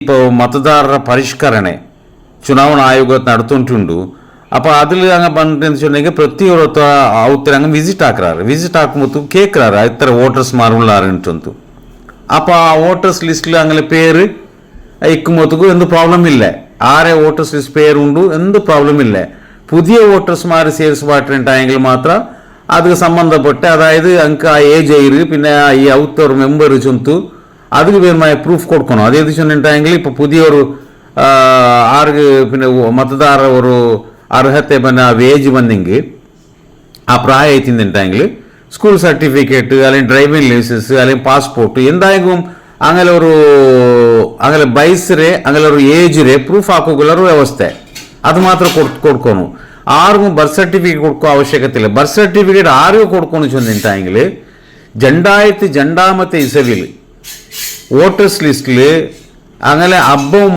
ഇപ്പോൾ മതദാരರ ಪರಿಷ್ಕರಣೆ ಚುನಾವಣಾ ಆಯೋಗ ನಡ್ತುಂಟುಂಡು ಅಪ್ಪ ಅದ್ರಲ್ಲಿ ಹಂಗೆ ಬಂದು ಪ್ರತಿಯೊರು ಅವತ್ತರ ಹಂಗೆ ವಿಸಿಟ್ ಹಾಕುമ്പോൾ ಕೇಕ್ರಾರು ಇತರ ವೋಟರ್ಸ್ മാറുള്ളാറുಂಟು അപ്പോൾ ആ വോട്ടേഴ്സ് ലിസ്റ്റിൽ അങ്ങനെ പേര് ഇക്കുമ്പോഴത്തേക്കും എന്ത് പ്രോബ്ലം ഇല്ല ആരെ വോട്ടേഴ്സ് ലിസ്റ്റ് പേരുണ്ട് എന്ത് പ്രോബ്ലം ഇല്ല പുതിയ വോട്ടേഴ്സ്മാർ ಸೇರಿಸಬಾಟ್ರೆಂಟಾയെങ്കിൽ മാത്രം ಅದಕ್ಕೆ ಸಂಬಂಧಪಟ್ಟ ಅದಾയത് ಅಂಕ ಆ ಏಜ್ ಐರು പിന്നെ ಈ ಅವತ್ತವ್ರ ಮೆಂಬರ್ ಚೊಂತು அதுக்கு பேருமாய ப்ரூஃப் கொடுக்கணும் அது எது சொன்னிட்டாங்க இப்போ புதிய ஒரு ஆறு പിന്നെ ಮತದಾರ ஒரு ಅರ್ಹತೆ ಬಂದ ಏಜ್ ಬಂದಿಂಗೆ ಆ ಪ್ರಾಯ ಐತಿಂದಿಟ್ಟಾങ്കിൽ സ്കൂൾ സർട്ടിഫിക്കറ്റ് അല്ലെങ്കിൽ ഡ്രൈവിംഗ് ലൈസൻസ് അല്ലെങ്കിൽ പാസ്പോർട്ട് എന്തായാലും അങ്ങനെ ഒരു അങ്ങനെ ಬಯಸ್ರೆ അങ്ങനെ ഒരു ಏಜ್ರೆ ಪ್ರೂಫ್ ಹಾಕೋಗುಲರು ವ್ಯವಸ್ಥೆ ಅದು ಮಾತ್ರ ಕೊಡ್ಕೊನು ಆರಿಗೂ ಬರ್ತ್ ಸರ್ಟಿಫಿಕೇಟ್ ಕೊಡ್ಕೋ ಅವಶ್ಯಕತೆ ಇಲ್ಲ ಬರ್ತ್ ಸರ್ಟಿಫಿಕೇಟ್ ಆರಿಗೂ ಕೊಡ್ಕೊಂಡು ಚೊಂದಿಟ್ಟಾങ്കിൽ 2002 ഇസവിൽ വോട്ടേഴ്സ് ലിസ്റ്റിൽ അങ്ങനെ അബ്ബവും